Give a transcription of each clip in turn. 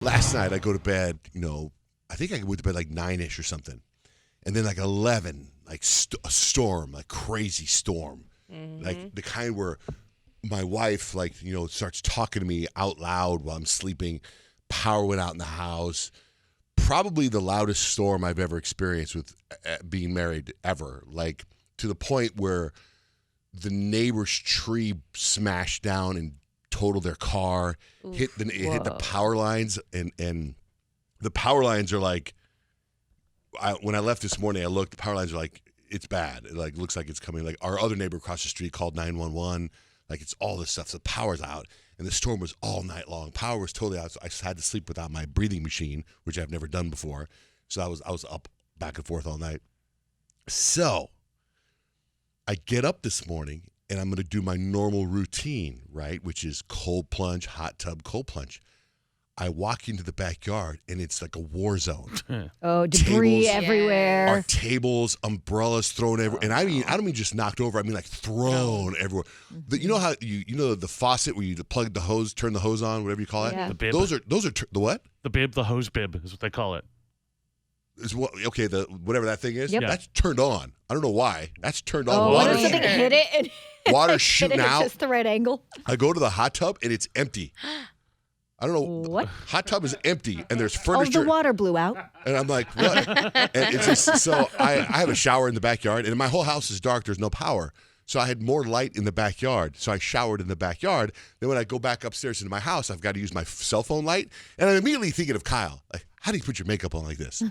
Last night I go to bed, I think I went to bed like 9-ish or something. And then like 11, like a storm, like crazy storm. Mm-hmm. Like the kind where my wife starts talking to me out loud while I'm sleeping. Power went out in the house. Probably the loudest storm I've ever experienced with being married ever. Like to the point where the neighbor's tree smashed down and totaled their car. It hit the power lines, and the power lines are like. When I left this morning, I looked. The power lines are like it's bad. It looks like it's coming. Like our other neighbor across the street called 911. Like it's all this stuff. So the power's out, and the storm was all night long. Power was totally out. So I had to sleep without my breathing machine, which I've never done before. So I was up back and forth all night. So I get up this morning, and I'm going to do my normal routine, right, which is cold plunge, hot tub, cold plunge. I walk into the backyard, and it's like a war zone. Oh, debris everywhere. Our tables, umbrellas thrown everywhere. And I don't mean just knocked over. I mean like thrown everywhere. Mm-hmm. You know how the faucet where you plug the hose, turn the hose on, whatever you call it? Yeah. The bib. Those are the what? The bib, the hose bib is what they call it. The whatever that thing is. Yep. That's turned on. I don't know why. That's turned on. Oh, Water's something hit it. And water's shooting out. It's just the right angle. I go to the hot tub, and it's empty. I don't know. What? Hot tub is empty, and there's furniture. Oh, the water blew out. And I'm like, what? And it's just, so I have a shower in the backyard, and my whole house is dark. There's no power. So I had more light in the backyard. So I showered in the backyard. Then when I go back upstairs into my house, I've got to use my cell phone light. And I'm immediately thinking of Kyle. Like, how do you put your makeup on like this?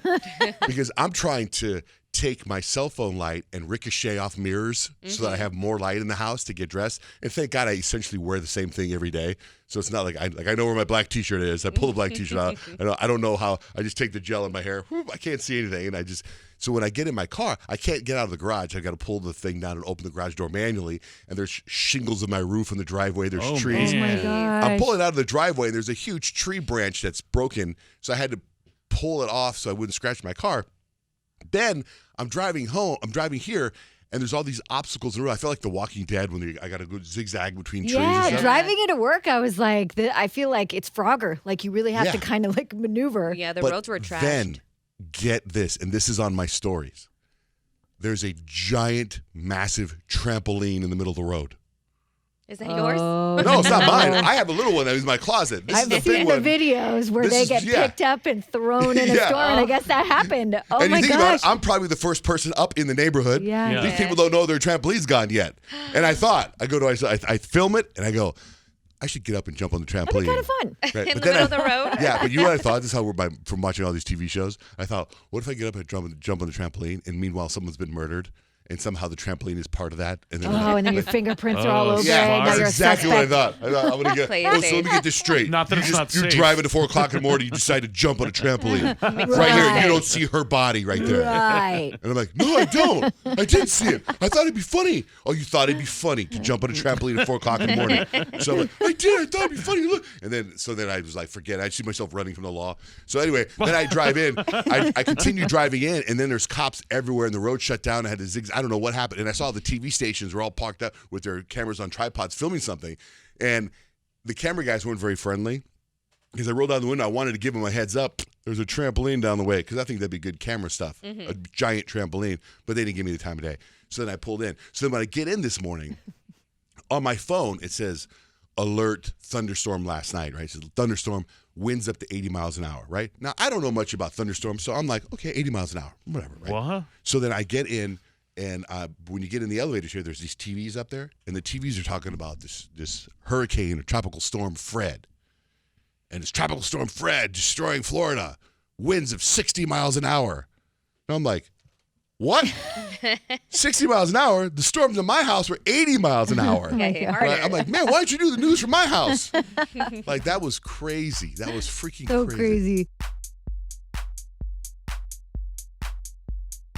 Because I'm trying to take my cell phone light and ricochet off mirrors so that I have more light in the house to get dressed. And thank God I essentially wear the same thing every day. So it's not like I know where my black T-shirt is. I pull the black T-shirt out. I don't know how. I just take the gel in my hair. Whoop, I can't see anything. And so when I get in my car, I can't get out of the garage. I got to pull the thing down and open the garage door manually. And there's shingles in my roof in the driveway. There's trees. Oh, my gosh. I'm pulling out of the driveway, and there's a huge tree branch that's broken. So I had to pull it off so I wouldn't scratch my car. Then I'm driving home. I'm driving here, and there's all these obstacles in the road. I feel like The Walking Dead when I got to go zigzag between trees. Yeah, and stuff. driving into work, I was like, I feel like it's Frogger. Like you really have to kind of like maneuver. Yeah, the But roads were trashed. Then get this, and this is on my stories. There's a giant, massive trampoline in the middle of the road. Is that yours? No, it's not mine. I have a little one that is in my closet. This is I've the seen big the one. videos where they get picked up and thrown in a storm, and I guess that happened. Oh, and my you think about gosh. it, I'm probably the first person up in the neighborhood. Yeah. These people don't know their trampoline's gone yet. And I thought, I film it, and I go, I should get up and jump on the trampoline. That'd be kind of fun. Right. In But the then middle of the road? Yeah, but you know what I thought? This is how from watching all these TV shows. I thought, what if I get up and jump on the trampoline, and meanwhile someone's been murdered? And somehow the trampoline is part of that. And then And then your fingerprints are all over it. yeah, Now that's you're a exactly what I suspect. thought. I'm gonna get. Play So safe. let me get this straight. Not that it's not You're safe. driving at 4 o'clock in the morning. You decide to jump on a trampoline right here. You don't see her body right there. Right. And I'm like, no, I don't. I didn't see it. I thought it'd be funny. Oh, you thought it'd be funny to jump on a trampoline at 4 o'clock in the morning. So I'm like, I did. I thought it'd be funny. Look. And then I was like, forget it. I see myself running from the law. So anyway, then I drive in. I continue driving in, and then there's cops everywhere, and the road shut down. I had to zigzag. I don't know what happened. And I saw the TV stations were all parked up with their cameras on tripods filming something. And the camera guys weren't very friendly. Because I rolled down the window, I wanted to give them a heads up. There's a trampoline down the way, because I think that'd be good camera stuff, a giant trampoline. But they didn't give me the time of day. So then I pulled in. So then when I get in this morning, on my phone, it says, alert thunderstorm last night, right? It says thunderstorm, winds up to 80 miles an hour, right? Now, I don't know much about thunderstorms, so I'm like, okay, 80 miles an hour, whatever, right? What? So then I get in, and when you get in the elevator here, there's these TVs up there, and the TVs are talking about this hurricane or tropical storm Fred. And it's Tropical Storm Fred destroying Florida. Winds of 60 miles an hour. And I'm like, what? 60 miles an hour? The storms in my house were 80 miles an hour. Okay, God. harder. Right? I'm like, man, why don't you do the news from my house? Like, that was crazy. That was freaking So crazy. crazy.